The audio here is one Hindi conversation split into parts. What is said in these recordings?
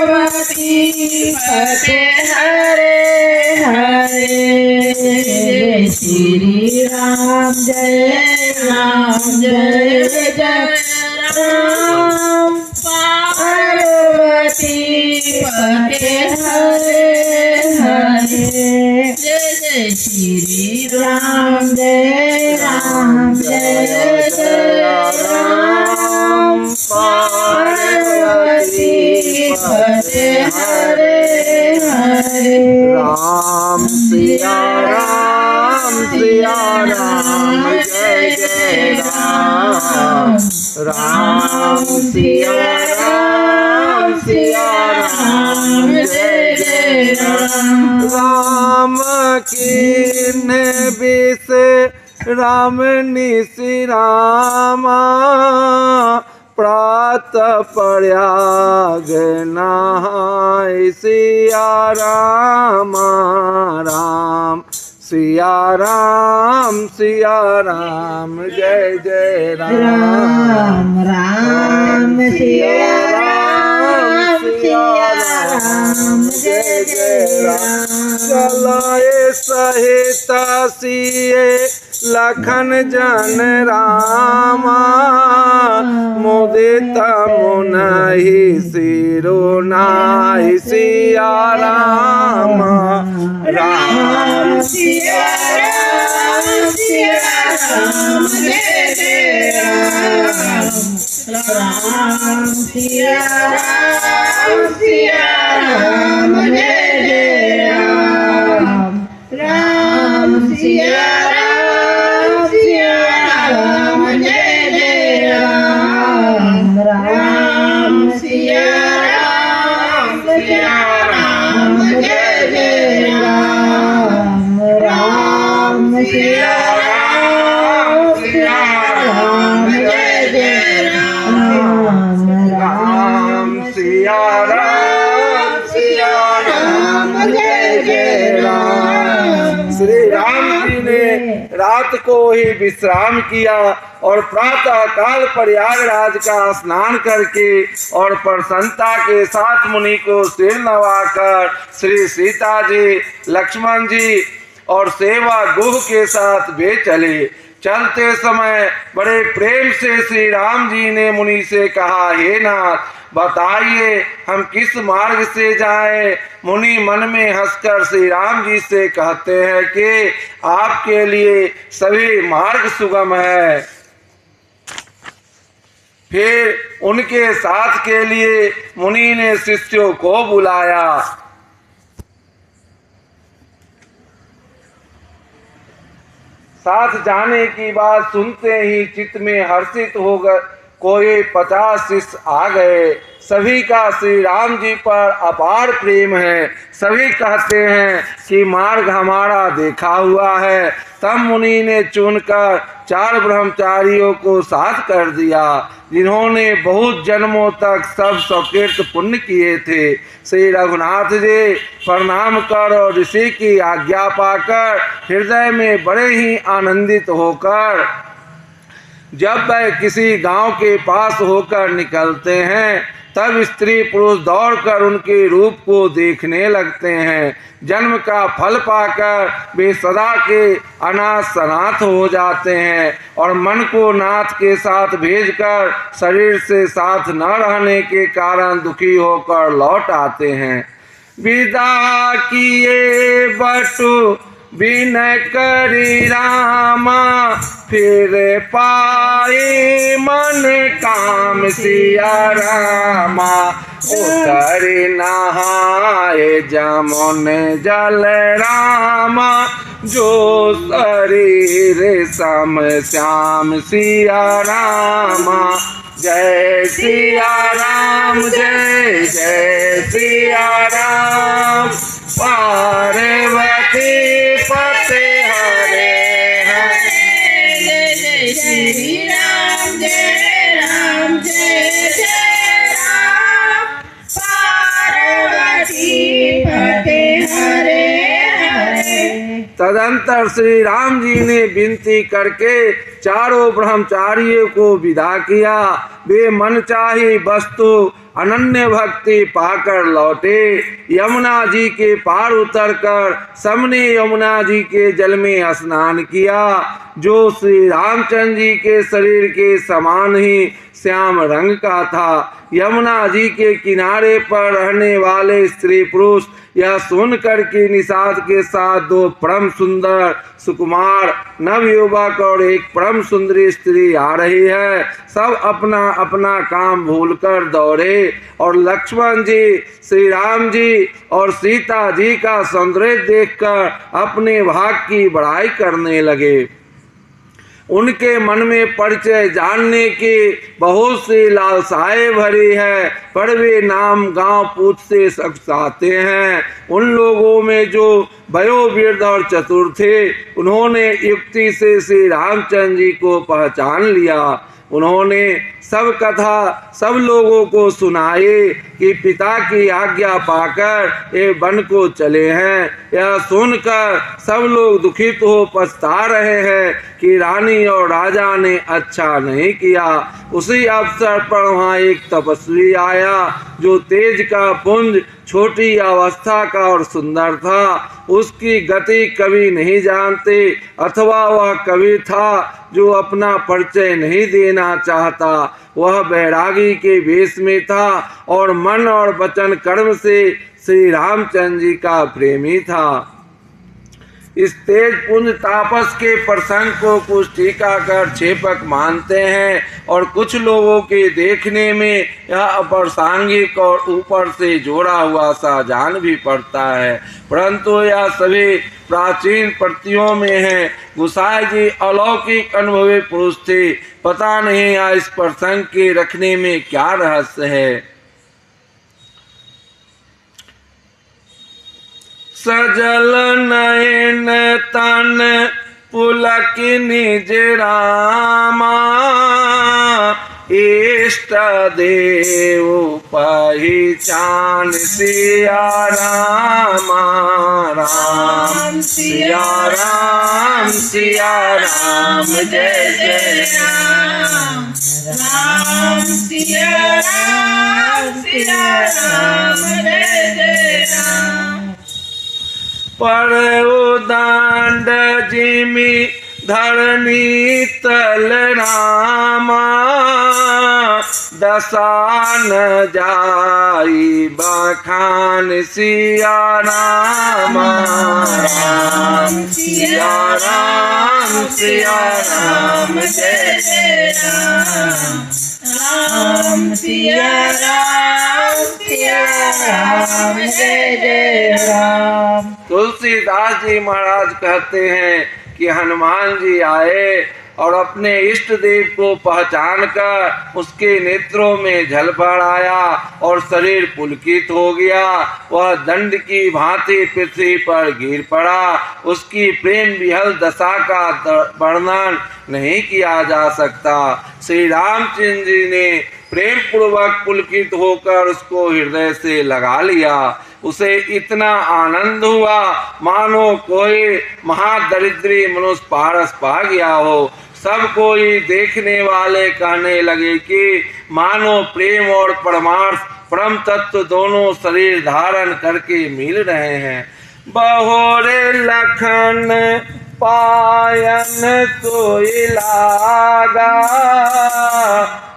पार्वती पते हरे हरे। जय श्री राम जय राम पार्वती पते हरे हरे। जय श्री राम जय राम पार्वती पते हरे हरे। राम सिया राम जय जय राम। राम सिया राम जय जय राम। राम कीन बिस राम निसि रामा। प्रात प्रयाग नहाय सिया राम। राम सिया राम जय जय राम। राम सिया राम जय जय राम। चलाए सहित सिए लखन जन रामा। मुदित मुनहि सिरुनाहि सिया राम। राम सिया राम जय जय राम। राम सिया राम जय जय राम। राम सिया राम जय जय राम। राम सिया राम जय जय राम। राम सिया राम जय जय राम। राम सिया राम जय जय राम। श्री राम जी ने रात को ही विश्राम किया और प्रातः काल प्रयागराज का स्नान करके और प्रसन्नता के साथ मुनि को सिर नवाकर श्री सीता जी, लक्ष्मण जी और सेवा गुह के साथ वे चले। चलते समय बड़े प्रेम से श्री राम जी ने मुनि से कहा, हे नाथ बताइए हम किस मार्ग से जाएं। मुनि मन में हंसकर श्री राम जी से कहते हैं कि आपके लिए सभी मार्ग सुगम है। फिर उनके साथ के लिए मुनि ने शिष्यों को बुलाया। साथ जाने की बात सुनते ही चित्त में हर्षित हो गए। कोई 50 शिष्य आ गए। सभी का श्री राम जी पर अपार प्रेम है। सभी कहते हैं कि मार्ग हमारा देखा हुआ है। तब मुनि ने चुनकर 4 ब्रह्मचारियों को साथ कर दिया, जिन्होंने बहुत जन्मों तक सब सुकृत पुण्य किए थे। श्री रघुनाथ जी प्रणाम कर और ऋषि की आज्ञा पाकर हृदय में बड़े ही आनंदित होकर जब वह किसी गांव के पास होकर निकलते हैं, तब स्त्री पुरुष दौड़कर उनके रूप को देखने लगते हैं। जन्म का फल पाकर वे सदा के अनाथ सनाथ हो जाते हैं और मन को नाथ के साथ भेजकर शरीर से साथ न रहने के कारण दुखी होकर लौट आते हैं। विदा किए बटु बिनय करी रामा, फिर पाए मन काम सिया रामा। उतरी नहाए जमुन जल रामा, जो शरीर सम श्याम सिया रामा। जय सिया राम जय जय सिया राम, पार्वती पते हरे हरे। जय श्री राम जय राम जय जय राम, पार्वती पते हरे हरे। तदंतर श्री राम जी ने विनती करके चारों ब्रह्मचारियों को विदा किया। वे मनचाही वस्तु अनन्य भक्ति पाकर लौटे। यमुना जी के पार उतरकर सबने यमुना जी के जल में स्नान किया, जो श्री रामचंद्र जी के शरीर के समान ही श्याम रंग का था। यमुना जी के किनारे पर रहने वाले स्त्री पुरुष यह सुनकर कि निषाद के साथ दो परम सुंदर सुकुमार नवयुवक और एक परम सुंदरी स्त्री आ रही है, सब अपना अपना काम भूलकर दौड़े और लक्ष्मण जी, श्री राम जी और सीता जी का सौंदर्य देखकर अपने भाग की बड़ाई करने लगे। उनके मन में परिचय जानने की बहुत सी लालसाएं भरी है, पर वे नाम गांव पूछते सकते हैं। उन लोगों में जो वयोवृद्ध और चतुर थे, उन्होंने युक्ति से श्री रामचंद्र जी को पहचान लिया। उन्होंने सब कथा सब लोगों को सुनाए कि पिता की आज्ञा पाकर ये वन को चले हैं। यह सुनकर सब लोग दुखित हो पछता रहे हैं कि रानी और राजा ने अच्छा नहीं किया। उसी अवसर पर वहाँ एक तपस्वी आया, जो तेज का पुंज, छोटी अवस्था का और सुंदर था। उसकी गति कभी नहीं जानते, अथवा वह कवि था जो अपना परिचय नहीं देना चाहता। वह बैरागी के वेश में था और मन और वचन कर्म से श्री रामचंद्र जी का प्रेमी था। इस तेज पुंज तापस के प्रसंग को कुछ टीकाकार छेपक मानते हैं और कुछ लोगों के देखने में यह अप्रासंगिक और ऊपर से जोड़ा हुआ सा जान भी पड़ता है, परंतु यह सभी प्राचीन प्रतियों में है। गुसाई जी अलौकिक अनुभवी पुरुष थे, पता नहीं यह इस प्रसंग के रखने में क्या रहस्य है। सजल नयन तन पुलक निज रामा, इष्ट देव पहचान सिया रामा। राम सिया राम सिया राम जय जय राम। राम सिया राम जय जय राम। पर उदांड जिमि धरणी तल रामा, दसान जाई बखान सिया रामा। राम सिया राम जय जय राम। राम सिया राम जय जय राम। तुलसीदास जी महाराज कहते हैं कि हनुमान जी आए और अपने इष्ट देव को पहचान कर उसके नेत्रों में जल भर आया और शरीर पुलकित हो गया। वह दंड की भांति पृथ्वी पर गिर पड़ा। उसकी प्रेम विहल दशा का वर्णन नहीं किया जा सकता। श्री रामचंद्र जी ने प्रेम पूर्वक पुलकित होकर उसको हृदय से लगा लिया। उसे इतना आनंद हुआ मानो कोई महादरिद्री मनुष्य पारस पा गया हो। सब कोई देखने वाले कहने लगे कि मानो प्रेम और परमार्थ परम तत्व दोनों शरीर धारण करके मिल रहे हैं। बहोरे लखन पायन सोई लागा,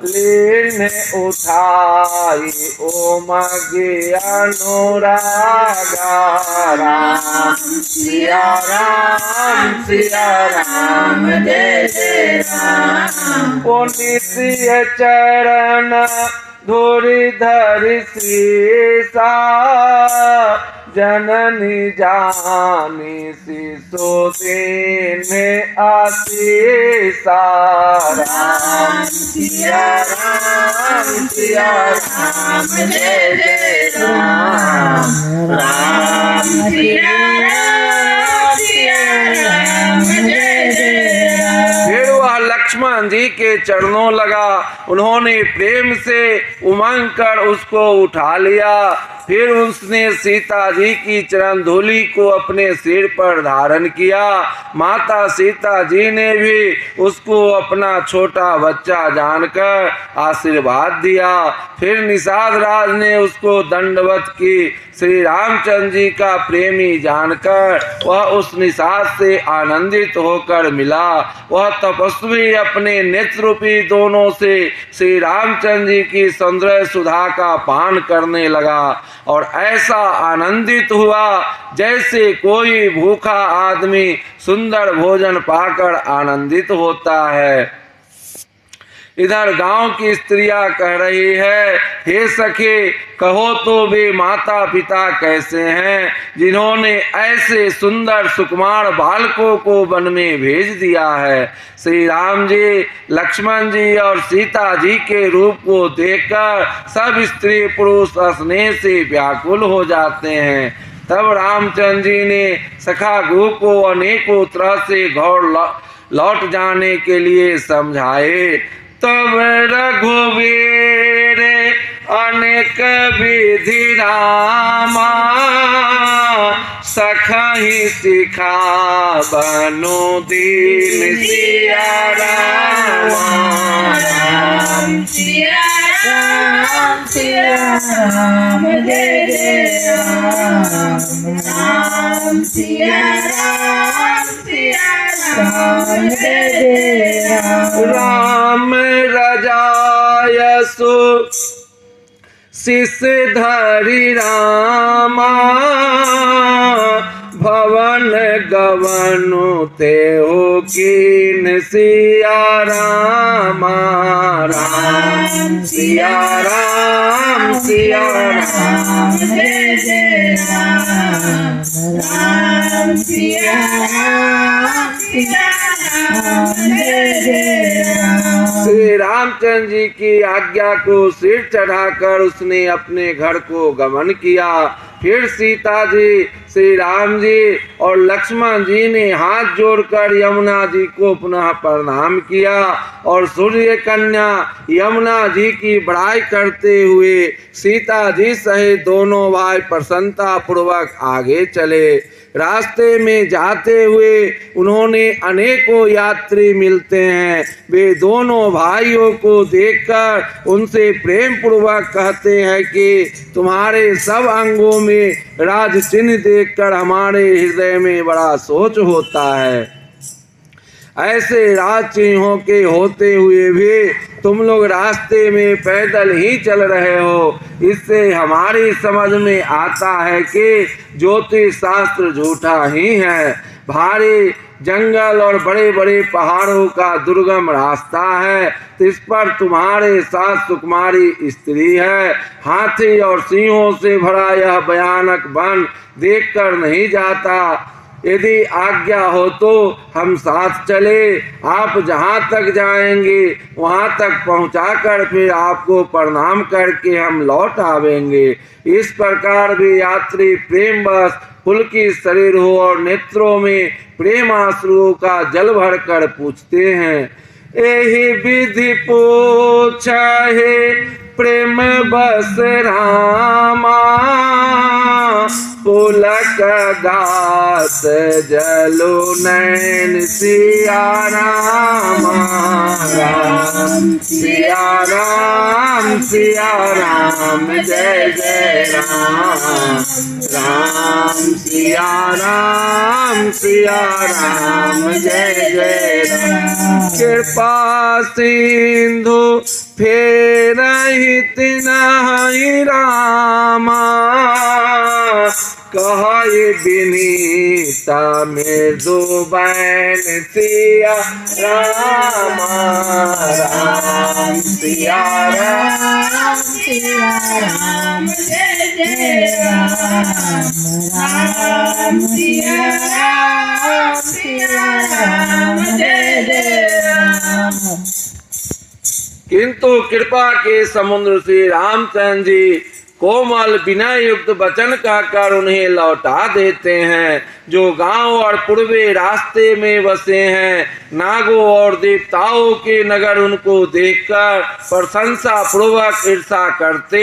लीन उठाई उमग अनुरागा। राम सिया राम जय जय राम। पुनित चरण धूरि धरि शीसा, जननी जानी शिशुदीन आशीषा। राम सिया राम जय जय राम। राम सिया राम जय जय राम। फिर वह लक्ष्मण जी के चरणों लगा उन्होंने प्रेम से उमंग कर उसको उठा लिया। फिर उसने सीता जी की चरण धूलि को अपने सिर पर धारण किया। माता सीता जी ने भी उसको अपना छोटा बच्चा जानकर आशीर्वाद दिया। फिर निषाद राज ने उसको दंडवत की। श्री रामचंद्र जी का प्रेमी जानकर वह उस निषाद से आनंदित होकर मिला। वह तपस्वी अपने नेत्र रूपी दोनों से श्री रामचंद्र जी की सौंदर्य सुधा का पान करने लगा और ऐसा आनंदित हुआ जैसे कोई भूखा आदमी सुंदर भोजन पाकर आनंदित होता है। इधर गांव की स्त्रियां कह रही है, हे सखे, कहो तो वे माता पिता कैसे हैं जिन्होंने ऐसे सुंदर सुकुमार बालकों को वन में भेज दिया है। श्री राम जी, लक्ष्मण जी और सीता जी के रूप को देखकर सब स्त्री पुरुष स्नेह से व्याकुल हो जाते हैं। तब रामचंद्र जी ने सखा गु को अनेकों तरह से घर लौट जाने के लिए समझाए। तब रघुवीर अनेक विधि रामा सखहि सिखा बनु दीन सिया रामा। राम सिया राम सिया राम जय जय राम। राम सिया राम सिया राम जय जय राम। राम रजायसु शिष धरि रामा भवन गवनु ते हो कीन सिया रामा। राम सिया राम सिया राम जय जय राम। राम सिया राम सिया राम जय जय राम। श्री रामचंद्र जी की आज्ञा को सिर चढ़ाकर उसने अपने घर को गमन किया। फिर सीता जी, श्री राम जी और लक्ष्मण जी ने हाथ जोड़कर यमुना जी को पुनः प्रणाम किया और सूर्य कन्या यमुना जी की बड़ाई करते हुए सीता जी सहित दोनों भाई प्रसन्नता पूर्वक आगे चले। रास्ते में जाते हुए उन्होंने अनेकों यात्री मिलते हैं। वे दोनों भाइयों को देखकर उनसे प्रेम पूर्वक कहते हैं कि तुम्हारे सब अंगों में राज चिन्ह देखकर हमारे हृदय में बड़ा सोच होता है। ऐसे राज चिन्हों के होते हुए भी तुम लोग रास्ते में पैदल ही चल रहे हो। इससे हमारी समझ में आता है कि ज्योतिष शास्त्र झूठा ही है। भारी जंगल और बड़े बड़े पहाड़ों का दुर्गम रास्ता है, इस पर तुम्हारे साथ सुकुमारी स्त्री है। हाथी और सिंहों से भरा यह भयानक वन देखकर नहीं जाता। यदि आज्ञा हो तो हम साथ चले। आप जहाँ तक जाएंगे वहाँ तक पहुँचाकर फिर आपको प्रणाम करके हम लौट आवेंगे। इस प्रकार भी यात्री प्रेमवश पुलकित शरीर हो और नेत्रों में प्रेम आंसुओं का जल भरकर पूछते हैं, एहि विधि पूछहि प्रेम बस रामा पुलक गात जलो नैन सिया रामा। राम सिया राम सिया राम जय जय राम। राम सिया राम जय जय राम। कृपा सिंधु फेरहित नहीं रामा कहे विनीता मृदु बैन सिया रामा। राम सिया राम जय जय राम। राम सिया राम जय जय राम। किंतु कृपा के समुद्र श्री रामचंद्र जी कोमल विनय युक्त वचन कहकर उन्हें लौटा देते हैं। जो गांव और पूर्वी रास्ते में बसे हैं, नागों और देवताओं के नगर उनको देखकर प्रशंसा पूर्वक ईर्षा करते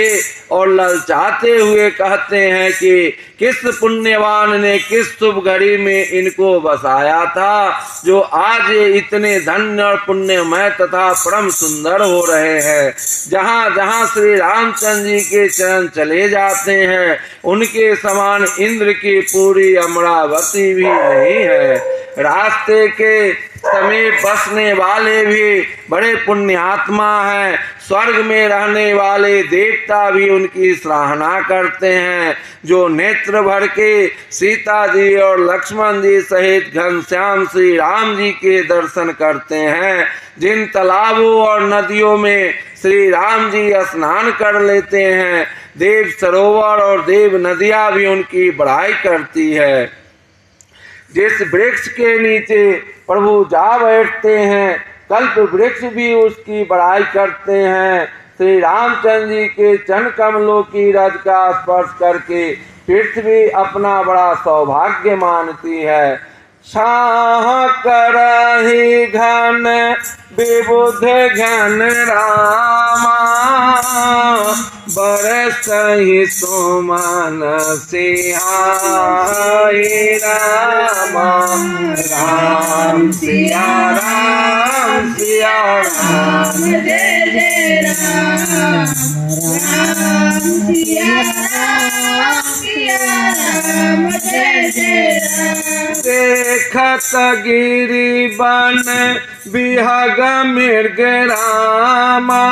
और ललचाते हुए कहते हैं कि किस पुण्यवान ने किस शुभ घड़ी में इनको बसाया था, जो आज ये इतने धन्य और पुण्यमय तथा परम सुंदर हो रहे हैं। जहाँ जहाँ श्री रामचंद्र जी के चरण चले जाते हैं, उनके समान इंद्र की पूरी अमरावती भी नहीं है। रास्ते के समीप बसने वाले भी बड़े पुण्यात्मा हैं। स्वर्ग में रहने वाले देवता भी उनकी सराहना करते हैं। जो नेत्र भर के सीता जी और लक्ष्मण जी सहित घनश्याम श्री राम जी के दर्शन करते हैं, जिन तालाबों और नदियों में श्री राम जी स्नान कर लेते हैं, देव सरोवर और देव नदियां भी उनकी बड़ाई करती है। जिस वृक्ष के नीचे प्रभु जा बैठते हैं, कल्प वृक्ष भी उसकी बड़ाई करते हैं। श्री रामचंद्र जी के चरण कमलों की रज का स्पर्श करके पृथ्वी अपना बड़ा सौभाग्य मानती है। छाह करहि घन विबुध घन रामा, बरसहि सुमन सिहाई रामा। राम सिया राम सिया राम, जय जय राम राम सिया राम सिया राम, जय जय राम। देखत गिरि बन बिहग मृग रामा,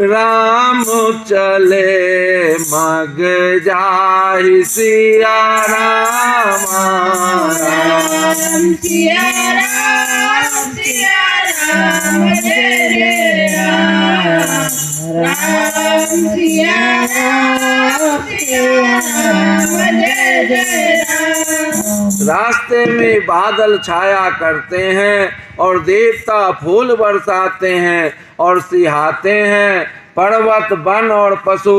राम चले मग जाहि सिया रामा। राम सिया राम सिया राम, जय जय राम राम सिया राम सिया राम, जय जय राम। रास्ते में बादल छाया करते हैं और देवता फूल बरसाते हैं और सिहाते हैं। पर्वत वन और पशु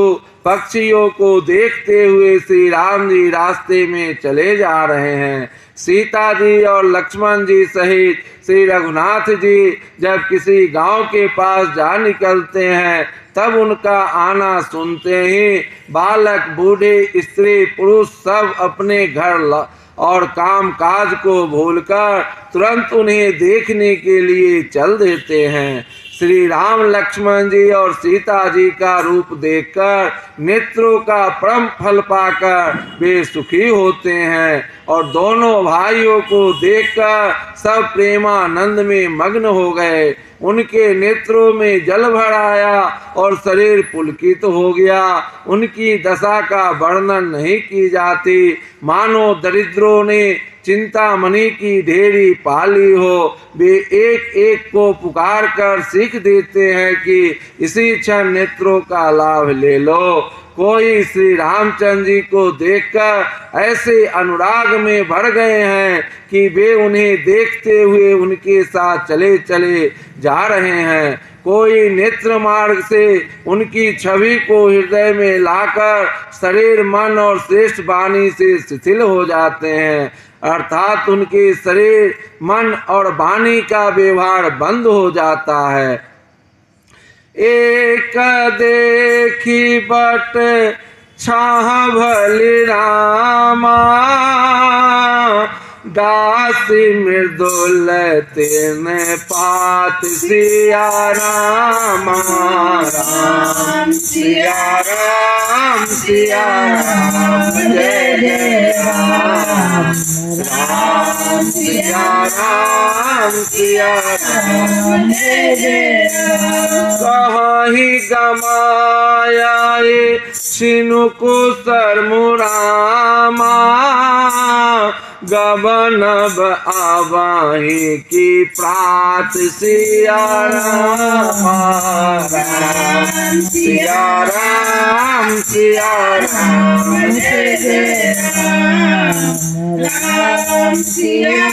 पक्षियों को देखते हुए श्री राम जी रास्ते में चले जा रहे हैं। सीता जी और लक्ष्मण जी सहित श्री रघुनाथ जी जब किसी गांव के पास जा निकलते हैं, तब उनका आना सुनते ही बालक बूढ़े स्त्री पुरुष सब अपने घर और काम काज को भूलकर तुरंत उन्हें देखने के लिए चल देते हैं। श्री राम लक्ष्मण जी और सीता जी का रूप देखकर नेत्रों का परम फल पाकर वे सुखी होते हैं और दोनों भाइयों को देखकर सब प्रेमानंद में मग्न हो गए। उनके नेत्रों में जल भर आया और शरीर पुलकित हो गया। उनकी दशा का वर्णन नहीं की जाती, मानो दरिद्रों ने चिंतामणि की ढेरी पाली हो। वे एक एक को पुकार कर सीख देते हैं कि इसी क्षण नेत्रों का लाभ ले लो। कोई श्री रामचंद्र जी को देखकर ऐसे अनुराग में भर गए हैं कि वे उन्हें देखते हुए उनके साथ चले चले जा रहे हैं। कोई नेत्र मार्ग से उनकी छवि को हृदय में लाकर शरीर मन और श्रेष्ठ वाणी से शिथिल हो जाते हैं, अर्थात उनके शरीर मन और वाणी का व्यवहार बंद हो जाता है। एक देखी बट छाह भली रामा, दासी मृदुल तेन पात सिया रामा। राम सिया राम सिया राम, जय जय राम राम सिया राम सिया राम, जय जय राम। कहीं गमाया छिनु कुसर मुरामा, गबनब आवाही की प्रात सिया राम सिया राम सिया राम जय जय राम राम सिया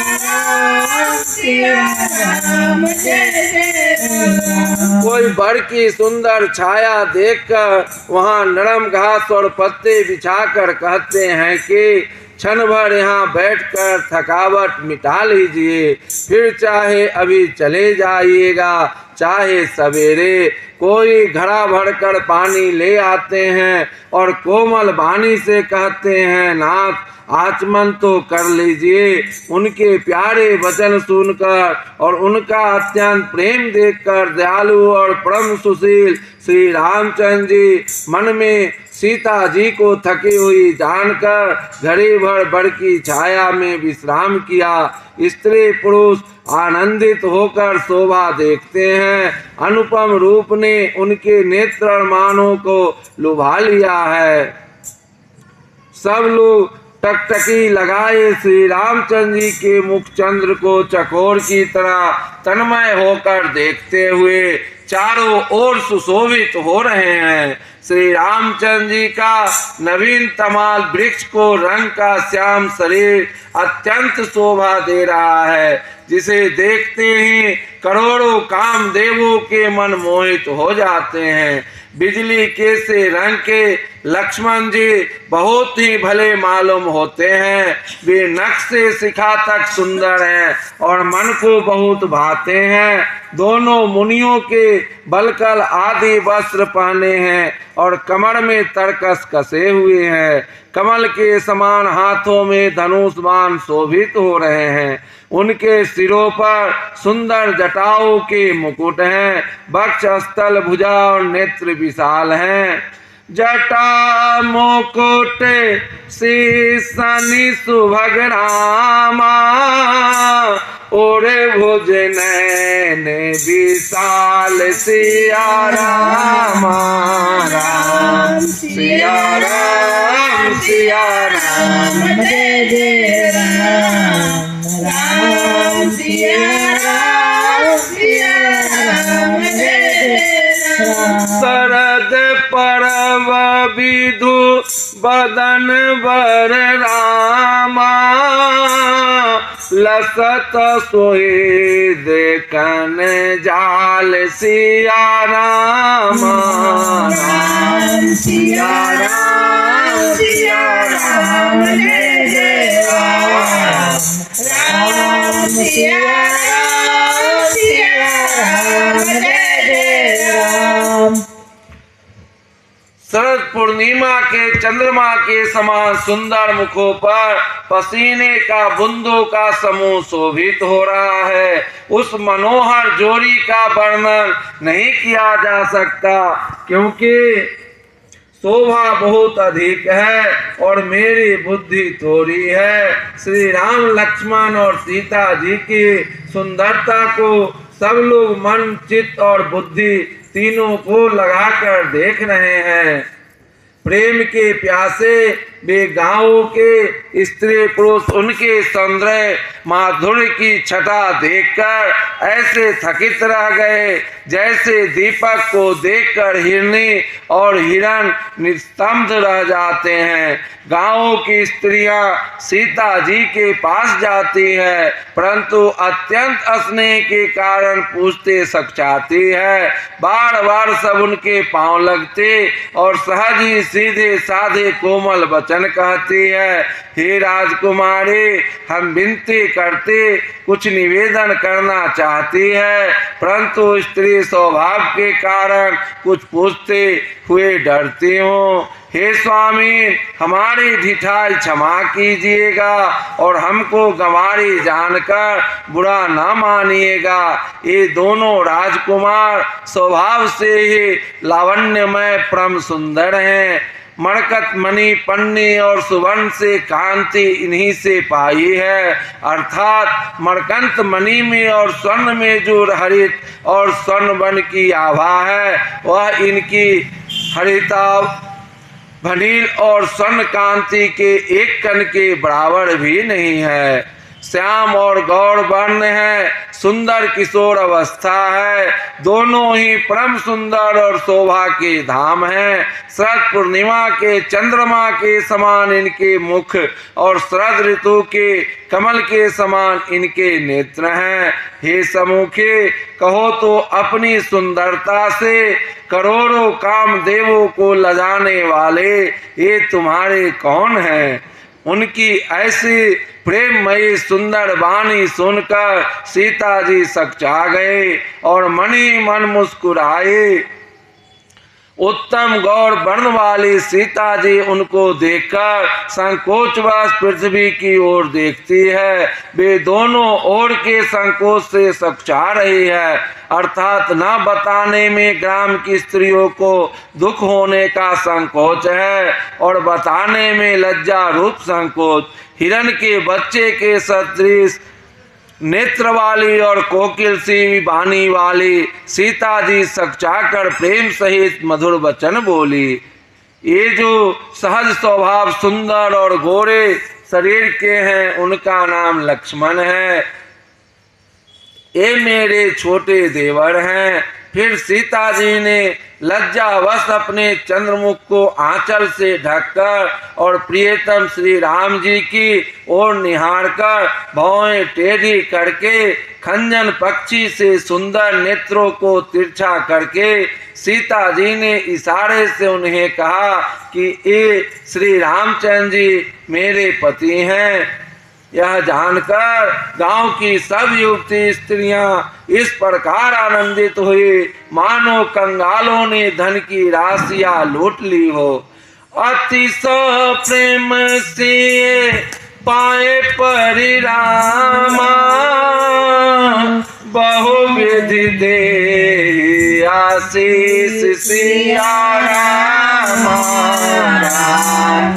राम जय जय राम। कोई वर की सुंदर छाया देखकर वहाँ नरम घास और पत्ते बिछाकर कहते हैं कि क्षण भर यहाँ बैठकर थकावट मिटा लीजिए, फिर चाहे अभी चले जाइएगा चाहे सवेरे। कोई घड़ा भरकर पानी ले आते हैं और कोमल वाणी से कहते हैं नाथ आचमन तो कर लीजिए। उनके प्यारे वचन सुनकर और उनका अत्यंत प्रेम देखकर दयालु और परम सुशील श्री रामचंद्र जी मन में सीता जी को थकी हुई जानकर घड़ी भर वर की छाया में विश्राम किया। स्त्री पुरुष आनंदित होकर शोभा देखते हैं। अनुपम रूप ने उनके नेत्र मानों को लुभा लिया है। सब लोग टकटकी लगाए श्री रामचंद्र जी के मुख चंद्र को चकोर की तरह तन्मय होकर देखते हुए चारों ओर सुशोभित हो रहे हैं। श्री रामचंद्र जी का नवीन तमाल वृक्ष को रंग का श्याम शरीर अत्यंत शोभा दे रहा है, जिसे देखते ही करोड़ों कामदेवों के मन मोहित हो जाते हैं। बिजली के से रंग के लक्ष्मण जी बहुत ही भले मालूम होते हैं। वे नख से शिखा तक सुंदर हैं और मन को बहुत भाते हैं। दोनों मुनियों के बलकल आदि वस्त्र पहने हैं और कमर में तरकस कसे हुए हैं। कमल के समान हाथों में धनुष बाण शोभित हो रहे हैं। उनके सिरों पर सुंदर जटाओं के मुकुट हैं। वक्ष स्थल भुजा और नेत्र विशाल हैं। जटा मुकुट शीशनि सुभग रामा ओरे भुज नैन विशाल सिया रामा राम सिया राम सिया राम जय जय राम राम सिया राम जय जय राम। शरद परव विधु बदन वर रामा लसत सोई देखन जाल सिया रामा राम सिया राम जय जय राम राम सिया राम जय जय राम। शरद पूर्णिमा के चंद्रमा के समान सुंदर मुखों पर पसीने का बूंदों का समूह शोभित हो रहा है। उस मनोहर जोड़ी का वर्णन नहीं किया जा सकता, क्योंकि शोभा बहुत अधिक है और मेरी बुद्धि थोड़ी है। श्री राम लक्ष्मण और सीता जी की सुंदरता को सब लोग मन चित्त और बुद्धि तीनों को लगाकर देख रहे हैं। प्रेम के प्यासे वे गांवों के स्त्री पुरुष उनके सौंदर्य माधुर्य की छटा देखकर ऐसे थकित रह गए जैसे दीपक को देखकर हिरनी और हिरण निस्तब्ध रह जाते हैं। गांवों की स्त्रियां सीता जी के पास जाती है, परंतु अत्यंत स्नेह के कारण पूछते सकचाती है। बार बार सब उनके पांव लगते और सहज ही सीधे साधे कोमल वचन कहती है। हे राजकुमारी, हम विनती करते कुछ निवेदन करना चाहती है, परंतु स्त्री स्वभाव के कारण कुछ पूछते हुए डरती हूँ। हे स्वामी, हमारी ढिठाई क्षमा कीजिएगा और हमको गंवारी जानकर बुरा न मानिएगा। ये दोनों राजकुमार स्वभाव से ही लावण्यमय परम सुंदर हैं। मरकत मणि पन्नी और सुवर्ण से कांति इन्हीं से पाई है, अर्थात मरकंत मणि में और स्वर्ण में जो हरित और स्वर्ण वन की आभा है वह इनकी हरिता भनील और स्वर्ण कांति के एक कण के बराबर भी नहीं है। श्याम और गौर वर्ण है, सुंदर किशोर अवस्था है, दोनों ही परम सुंदर और शोभा के धाम हैं। शरद पूर्णिमा के चंद्रमा के समान इनके मुख और शरद ऋतु के कमल के समान इनके नेत्र हैं। हे समूखे, कहो तो अपनी सुंदरता से करोड़ों कामदेवों को लजाने वाले ये तुम्हारे कौन हैं? उनकी ऐसी प्रेममयी सुंदर वाणी सुनकर सीता जी सकचा गए और मनी मन मुस्कुराए। उत्तम गौर वर्ण वाली सीता जी उनको देखकर संकोचवश पृथ्वी की ओर देखती है। वे दोनों ओर के संकोच से सकचा रही है, अर्थात न बताने में ग्राम की स्त्रियों को दुख होने का संकोच है और बताने में लज्जा रूप संकोच। हिरण के बच्चे के सदृश नेत्र वाली और कोकिल सी वाणी वाली सीता जी सकचाकर प्रेम सहित मधुर वचन बोली। ये जो सहज स्वभाव सुंदर और गोरे शरीर के हैं उनका नाम लक्ष्मण है। ये मेरे छोटे देवर हैं। फिर सीता जी ने लज्जावश अपने चंद्रमुख को आंचल से ढककर और प्रियतम श्री राम जी की ओर निहारकर भौएं टेढ़ी करके खंजन पक्षी से सुंदर नेत्रों को तिरछा करके सीता जी ने इशारे से उन्हें कहा कि ये श्री रामचंद्र जी मेरे पति हैं। यह जानकर गांव की सब युवती स्त्रियां इस प्रकार आनंदित हुई मानो कंगालों ने धन की राशियां लूट ली हो। अतिशय प्रेम से पाए परिरामा बहुविधि दे आशीष सिया रामा।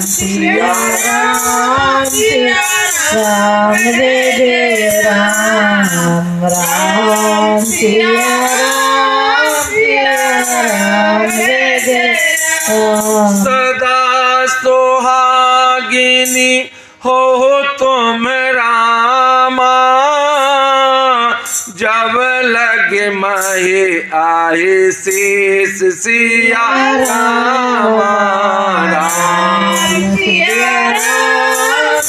सिया राम सिया राम जय जय राम राम सिया राम जय जय राम। सदा सोहागिनी हो तुम रामा जब लगे माहे आए शेष सिया रामा। राम सिया राम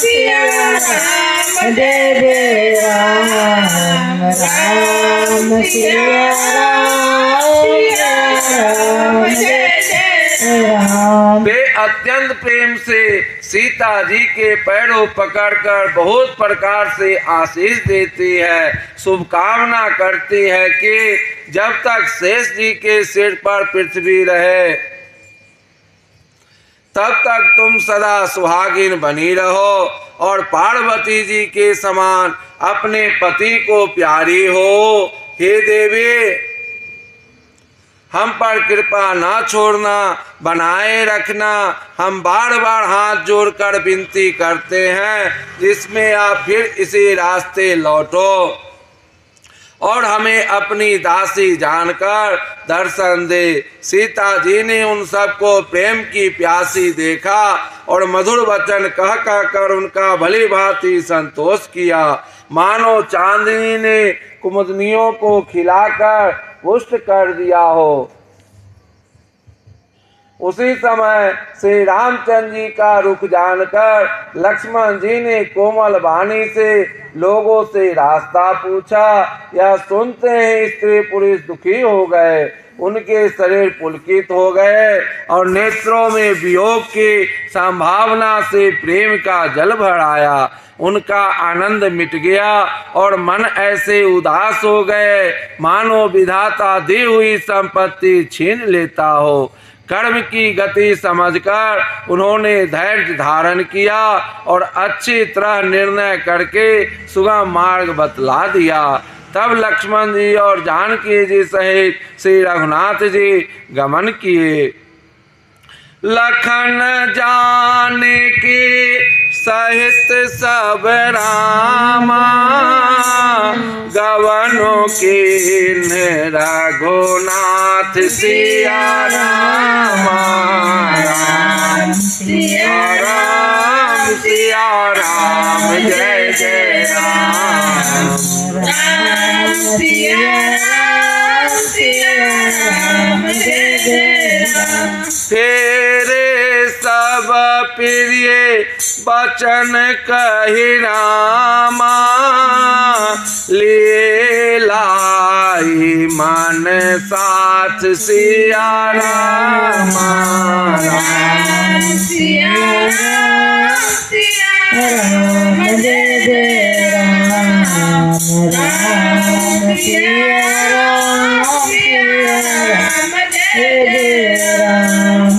जय जय राम राम सिया राम जय जय राम। वे अत्यंत प्रेम से सीता जी के पैरों पकड़कर बहुत प्रकार से आशीष देती है, शुभकामना करती है कि जब तक शेष जी के सिर पर पृथ्वी रहे तब तक तुम सदा सुहागिन बनी रहो और पार्वती जी के समान अपने पति को प्यारी हो। हे देवी, हम पर कृपा ना छोड़ना, बनाए रखना। हम बार बार हाथ जोड़कर विनती करते हैं जिसमें आप फिर इसी रास्ते लौटो और हमें अपनी दासी जानकर दर्शन दे। सीता जी ने उन सबको प्रेम की प्यासी देखा और मधुर वचन कह कर उनका भली भांति संतोष किया, मानो चांदनी ने कुमुदनियों को खिलाकर पुष्ट कर दिया हो। उसी समय श्री रामचंद्र जी का रुख जानकर लक्ष्मण जी ने कोमल वाणी से लोगों से रास्ता पूछा। यह सुनते ही स्त्री पुरुष दुखी हो गए, उनके शरीर पुलकित हो गए और नेत्रों में वियोग की संभावना से प्रेम का जल भर आया। उनका आनंद मिट गया और मन ऐसे उदास हो गए मानो विधाता दी हुई संपत्ति छीन लेता हो। कर्म की गति समझकर उन्होंने धैर्य धारण किया और अच्छी तरह निर्णय करके सुगम मार्ग बतला दिया। तब लक्ष्मण जी और जानकी जी सहित श्री रघुनाथ जी गमन किए। लखन जाने की सहित सब रामा गवनों की रघुनाथ सिया रामा राम सिया राम सिया राम जय जय राम राम सिया राम जय जय राम। तेरे सब प्रिय वचन कहि रामा लिए लाई मन साथ सिया रामा राम सिया राम जय जय राम राम सिया राम जय जय राम।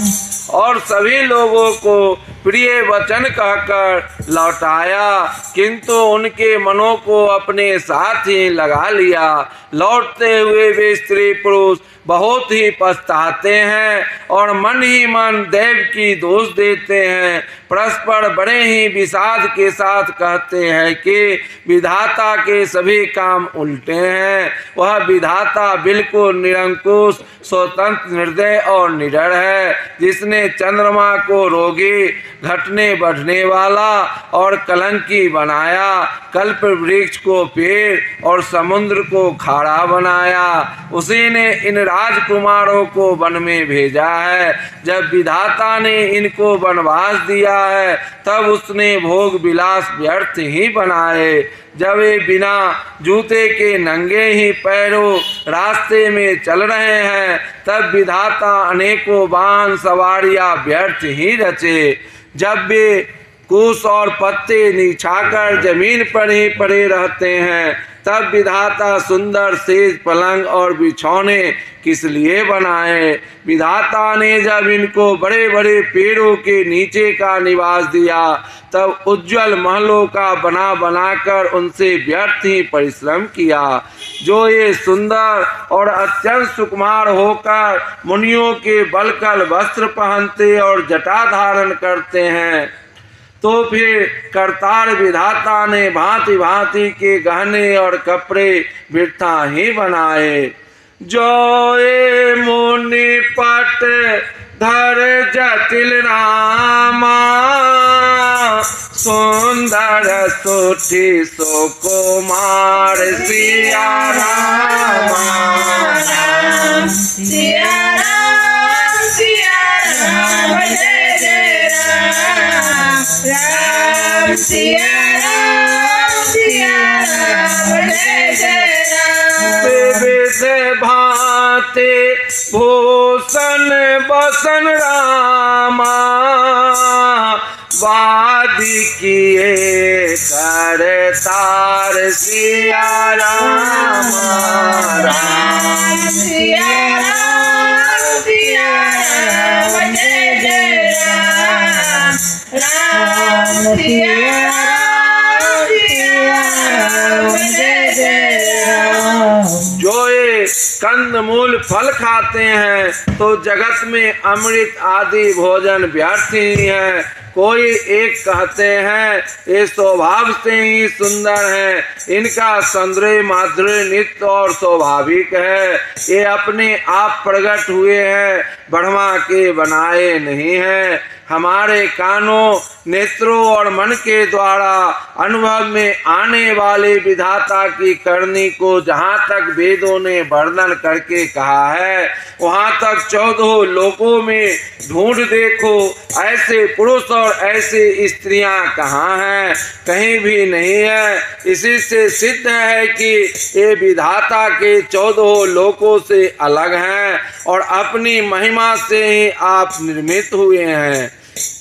और सभी लोगों को प्रिय वचन कहकर लौटाया, किंतु उनके मनों को अपने साथ ही लगा लिया। लौटते हुए वे स्त्री पुरुष बहुत ही पछताते हैं और मन ही मन देव की दोष देते हैं। परस्पर बड़े ही विषाद के साथ कहते हैं कि विधाता के सभी काम उल्टे हैं। वह विधाता बिल्कुल निरंकुश, स्वतंत्र, निर्दय और निडर है, जिसने चंद्रमा को रोगी, घटने बढ़ने वाला और कलंकी बनाया, कल्प वृक्ष को पेड़ और समुद्र को खाड़ा बनाया। उसी ने इन राजकुमारों को वन में भेजा है। जब विधाता ने इनको वनवास दिया है, तब उसने भोग विलास व्यर्थ ही बनाए। जब वे बिना जूते के नंगे ही पैरों रास्ते में चल रहे हैं, तब विधाता अनेकों वाहन सवारियां व्यर्थ ही रचे। जब वे कुश और पत्ते निछाकर जमीन पर ही पड़े रहते हैं, तब विधाता सुंदर सेज, पलंग और बिछौने किस लिए बनाए। विधाता ने जब इनको बड़े बड़े पेड़ों के नीचे का निवास दिया, तब उज्जवल महलों का बना बनाकर उनसे व्यर्थ ही परिश्रम किया। जो ये सुंदर और अत्यंत सुकुमार होकर मुनियों के बलकल वस्त्र पहनते और जटा धारण करते हैं, तो फिर करतार विधाता ने भांति भांति के गहने और कपड़े वृथा ही बनाए। जो ये मुनि पट धर जटिल रामा, सुंदर सुठी सुकुमार सिया रामा राम सिया राम जय जय राम राम सिया राम जय जय राम। विविध भांति भूषण बसन रामा, वादी किए करतार सिया रामा राम सिया राम जय जय राम राम सिया राम जय जय राम। जो ये कंदमूल फल खाते हैं, तो जगत में अमृत आदि भोजन व्यर्थ ही है। कोई एक कहते हैं ये स्वभाव से ही सुंदर है, इनका सौंदर्य माधुर्य नित्य और स्वाभाविक है। ये अपने आप प्रकट हुए हैं, ब्रह्मा के बनाए नहीं हैं। हमारे कानों, नेत्रों और मन के द्वारा अनुभव में आने वाले विधाता की करनी को जहाँ तक वेदों ने वर्णन करके कहा है, वहाँ तक 14 लोकों में ढूंढ देखो, ऐसे पुरुष और ऐसे स्त्रियां कहाँ हैं? कहीं भी नहीं है। इसी से सिद्ध है कि ये विधाता के 14 लोकों से अलग हैं और अपनी महिमा से ही आप निर्मित हुए हैं।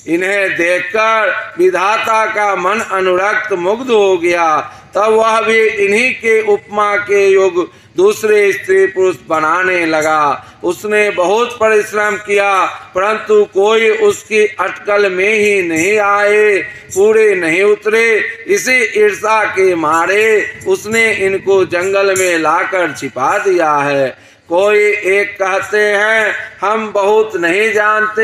इन्हें देखकर विधाता का मन अनुरक्त मुग्ध हो गया। तब वह भी इन्हीं के उपमा के युग दूसरे स्त्री पुरुष बनाने लगा। उसने बहुत परिश्रम किया, परंतु कोई उसकी अटकल में ही नहीं आए, पूरे नहीं उतरे। इसी ईर्षा के मारे उसने इनको जंगल में लाकर छिपा दिया है। कोई एक कहते हैं हम बहुत नहीं जानते,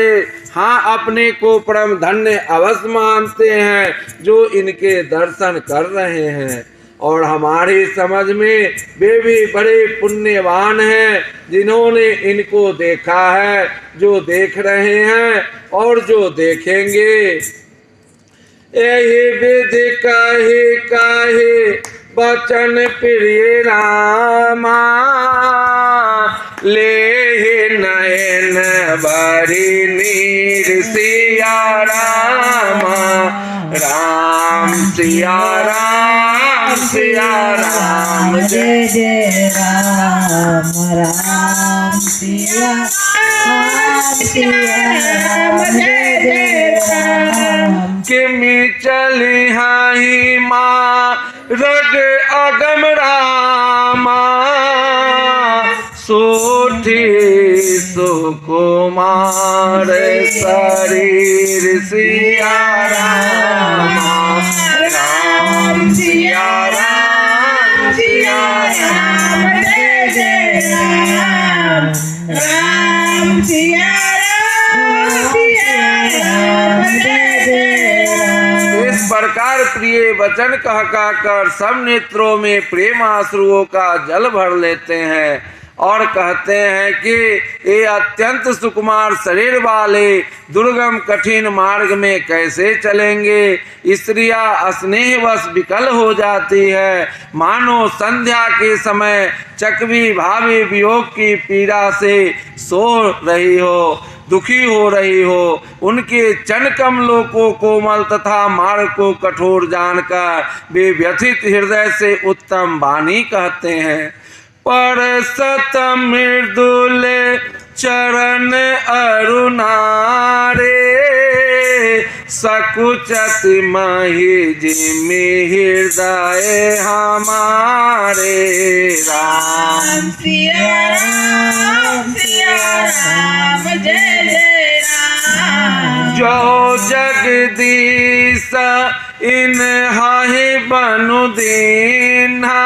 हाँ अपने को परम धन्य अवश्य मानते हैं जो इनके दर्शन कर रहे हैं। और हमारी समझ में वे भी बड़े पुण्यवान हैं जिन्होंने इनको देखा है, जो देख रहे हैं और जो देखेंगे। यही विधि काहे बचन प्रिय रामा, ले नयन बरी नीर सिया रामा। राम सिया राम सिया राम जय जय राम राम सिया राम जय जय राम। किमी चली हाई माँ रग अगम रामा, सोठी सुकुमार शरीर सिया रामा। राम सिया राम सिया राम जय जय राम राम सिया राम जय जय राम। इस प्रकार प्रिय वचन कह कर सब नेत्रों में प्रेम आंसुओं का जल भर लेते हैं और कहते हैं कि ये अत्यंत सुकुमार शरीर वाले दुर्गम कठिन मार्ग में कैसे चलेंगे। स्त्रियां स्नेहवश विकल हो जाती है, मानो संध्या के समय चकवी भावी वियोग की पीड़ा से सो रही हो, दुखी हो रही हो। उनके चरण कमलों को कोमल तथा मार्ग को कठोर जानकर वे व्यथित हृदय से उत्तम वाणी कहते हैं। पर सत मृदुल चरण अरुणारे, सकुचत महि जिमि हृदय हमारे। राम सिया राम जय जय राम। जो जगदीश इन हाहि बनु दीन्हा,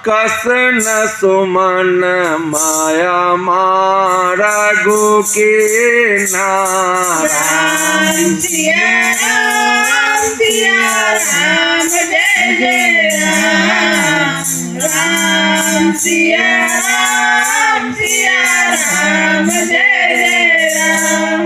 कस न सुमन माया मारा गो के नाम। राम सिया राम जय जय राम। राम सिया राम जय जय राम।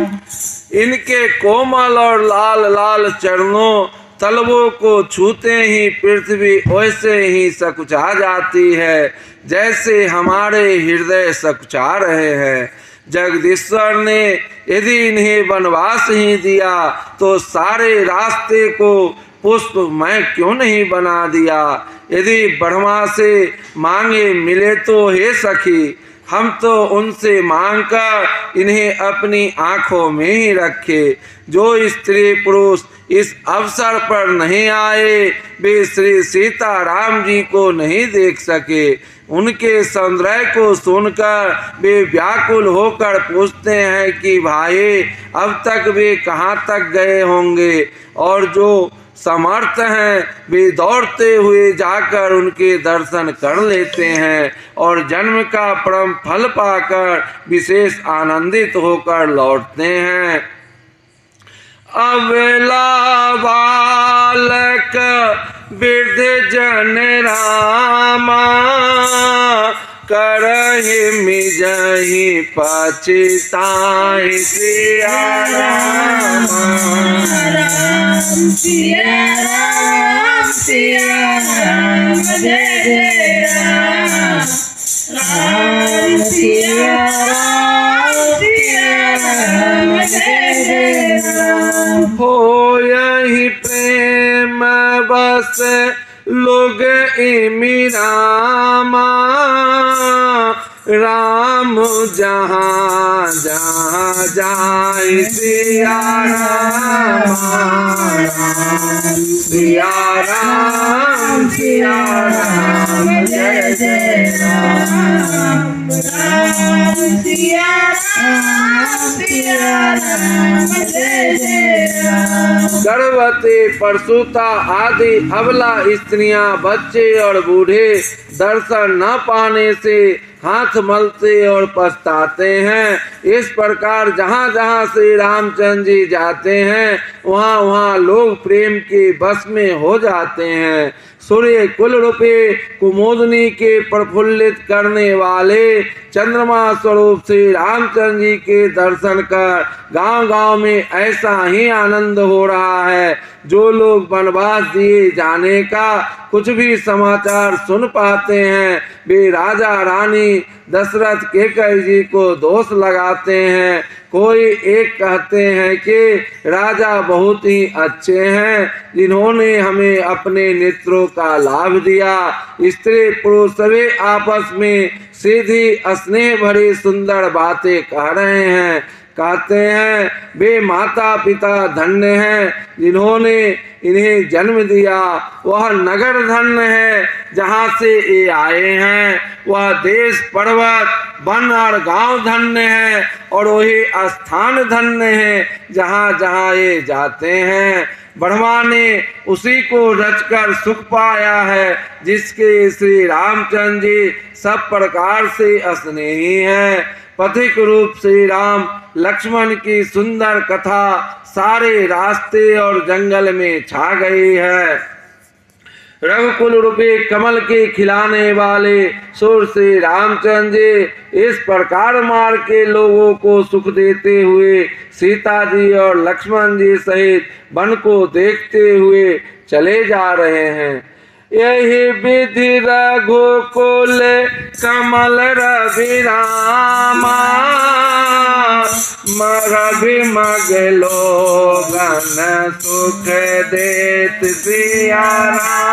इनके कोमल और लाल लाल चरणों तलवों को छूते ही पृथ्वी वैसे ही सकुचा जाती है जैसे हमारे हृदय सकुचा रहे हैं। जगदीश्वर ने यदि इन्हें वनवास ही दिया तो सारे रास्ते को पुष्प मैं क्यों नहीं बना दिया। यदि ब्रह्मा से मांगे मिले तो हे सखी, हम तो उनसे मांगकर इन्हें अपनी आंखों में ही रखे। जो स्त्री पुरुष इस अवसर पर नहीं आए वे श्री सीताराम जी को नहीं देख सके। उनके सौंदर्य को सुनकर वे व्याकुल होकर पूछते हैं कि भाई अब तक वे कहाँ तक गए होंगे। और जो समर्थ हैं वे दौड़ते हुए जाकर उनके दर्शन कर लेते हैं और जन्म का परम फल पाकर विशेष आनंदित होकर लौटते हैं। अबला बालक वृद्ध जन रामा, करहि मिजहि पछिताहि सिया रामा। राम सिया राम जय जय राम। राम सिया राम जय जय राम। हो यही प्रेम बस लोग इमि रामा, राम जहाँ जहाँ जाए सिया रामा। सिया राम जय जय राम। राम सिया राम जय जय राम। गर्भवती प्रसूता आदि अबला स्त्रियां, बच्चे और बूढ़े दर्शन न पाने से हाथ मलते और पछताते हैं। इस प्रकार जहाँ जहाँ श्री रामचंद्र जी जाते हैं वहाँ वहाँ लोग प्रेम के बस में हो जाते हैं। सूर्य कुल रूपे कुमोदनी के प्रफुल्लित करने वाले चंद्रमा स्वरूप श्री रामचंद्र जी के दर्शन कर गांव-गांव में ऐसा ही आनंद हो रहा है। जो लोग वनवास दिए जाने का कुछ भी समाचार सुन पाते हैं वे राजा रानी दशरथ केकई जी को दोष लगाते हैं। कोई एक कहते हैं कि राजा बहुत ही अच्छे हैं जिन्होंने हमें अपने नेत्रों का लाभ दिया। स्त्री पुरुष सभी आपस में सीधी स्नेह भरी सुंदर बातें कह रहे हैं। कहते हैं वे माता पिता धन्य हैं जिन्होंने इन्हें जन्म दिया। वह नगर धन्य है जहाँ से ये आए हैं। वह देश पर्वत वन और गांव धन्य है और वही स्थान धन्य है जहाँ जहाँ ये जाते हैं। ब्रह्मा ने उसी को रचकर सुख पाया है जिसके श्री रामचंद्र जी सब प्रकार से स्नेही हैं। पथिक रूप श्री राम लक्ष्मण की सुंदर कथा सारे रास्ते और जंगल में छा गई है। रघुकुल रूपी कमल के खिलाने वाले सूर्य श्री रामचंद्र जी इस प्रकार मार के लोगों को सुख देते हुए सीता जी और लक्ष्मण जी सहित वन को देखते हुए चले जा रहे हैं। यही विधि रघुकुल कमल रवि रामा रवि मग लोगन सुख देत सिया राम।